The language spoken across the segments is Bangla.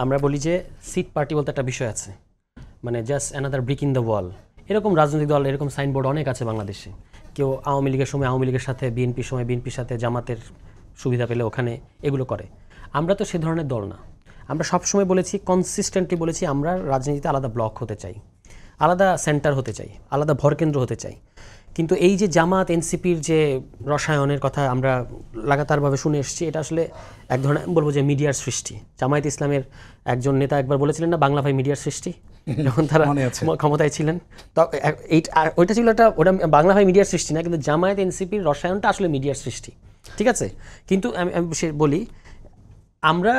আমরা বলি যে সিট পার্টি বলতে একটা বিষয় আছে, মানে just another brick in the wall. এরকম রাজনৈতিক দল, এরকম সাইনবোর্ড অনেক আছে বাংলাদেশে। কেউ আওয়ামী লীগের সময় আওয়ামী লীগের সাথে, বিএনপির সময় বিএনপির সাথে, জামাতের সুবিধা পেলে ওখানে এগুলো করে। আমরা তো সে ধরনের দল না। আমরা সবসময় বলেছি, কনসিস্টেন্টলি বলেছি, আমরা রাজনীতিতে আলাদা ব্লক হতে চাই, আলাদা সেন্টার হতে চাই, আলাদা ভরকেন্দ্র হতে চাই। কিন্তু এই যে জামাত এনসিপির যে রসায়নের কথা আমরা লাগাতারভাবে শুনে এসেছি, এটা আসলে এক ধরনের বলবো যে মিডিয়ার সৃষ্টি। জামায়াত ইসলামের একজন নেতা একবার বলেছিলেন না, বাংলা ভাই মিডিয়ার সৃষ্টি, যখন তারা ক্ষমতায় ছিলেন। তো ওইটা ছিল ওটা বাংলা ভাই মিডিয়ার সৃষ্টি না, কিন্তু জামায়াত এনসিপির রসায়নটা আসলে মিডিয়ার সৃষ্টি, ঠিক আছে। কিন্তু আমি বলি, আমরা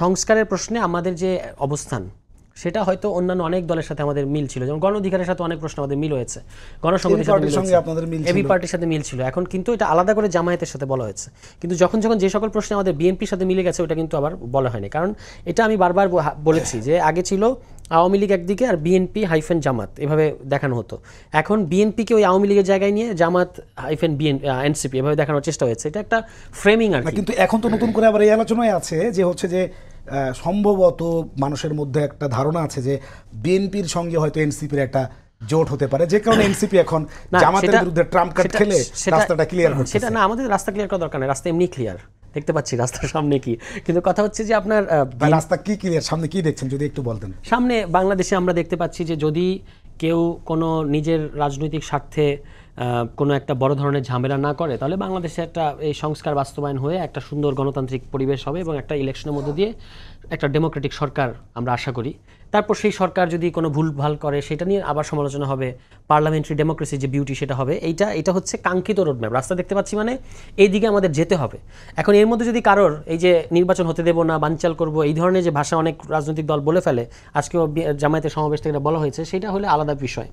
সংস্কারের প্রশ্নে আমাদের যে অবস্থান, সেটা হয়তো অন্যান্য অনেক দলের সাথে আমাদের মিল ছিল। যেমন গণ অধিকারের সাথে অনেক প্রশ্ন আমাদের মিল হয়েছে, গণসংহতির সাথে মিল হয়েছে, এবি পার্টির সাথে মিল ছিল। এখন কিন্তু এটা আলাদা করে জামায়াতের সাথে বলা হয়েছে। কিন্তু যখন যে সকল প্রশ্নে আমাদের বিএনপির সাথে মিলে গেছে, ওটা কিন্তু আবার বলা হয়নি। কারণ এটা আমি বারবার বলেছি যে আগে ছিল আওয়ামী লীগ একদিকে আর বিএনপি হাইফেন জামাত, এভাবে দেখানো হতো। এখন বিএনপিকে ওই আওয়ামী লীগের জায়গায় নিয়ে জামাত হাইফেন এনসিপি এভাবে দেখানোর চেষ্টা হয়েছে। এটা একটা ফ্রেমিং আর কি। কিন্তু এখন তো নতুন করে আবার এই আলোচনায় আছে যে হচ্ছে যে সম্ভবত মানুষের মধ্যে একটা ধারণা আছে যে বিএনপির সঙ্গে হয়তো এনসিপির একটা জোট হতে পারে, যে কারণে এনসিপি এখন জামাতের বিরুদ্ধে ট্রাম্প কার্ড খেলে রাস্তাটা ক্লিয়ার করছে। সেটা না, আমাদের রাস্তা ক্লিয়ার করার দরকার নেই, রাস্তা এমনি ক্লিয়ার, দেখতে পাচ্ছি রাস্তার সামনে কি। কিন্তু কথা হচ্ছে যে আপনার রাস্তা কি ক্লিয়ার, সামনে কি দেখছেন যদি একটু বলতেন। সামনে বাংলাদেশে আমরা দেখতে পাচ্ছি যে যদি কেউ কোনো নিজের রাজনৈতিক স্বার্থে কোনো একটা বড় ধরনের ঝামেলা না করে, তাহলে বাংলাদেশে একটা এই সংস্কার বাস্তবায়ন হয়ে একটা সুন্দর গণতান্ত্রিক পরিবেশ হবে এবং একটা ইলেকশনের মধ্য দিয়ে একটা ডেমোক্রেটিক সরকার আমরা আশা করি। তারপর সেই সরকার যদি কোনো ভুলভাল করে, সেটা নিয়ে আবার সমালোচনা হবে, পার্লামেন্টারি ডেমোক্রেসি যে বিউটি সেটা হবে। এটা হচ্ছে কাঙ্ক্ষিত রোডম্যাপ, রাস্তা দেখতে পাচ্ছি, মানে এই দিকে আমাদের যেতে হবে। এখন এর মধ্যে যদি কারোর এই যে নির্বাচন হতে দেবো না, বানচাল করব, এই ধরনের যে ভাষা অনেক রাজনৈতিক দল বলে ফেলে, আজকেও জামায়াতের সমাবেশ থেকে বলা হয়েছে, সেটা হলে আলাদা বিষয়।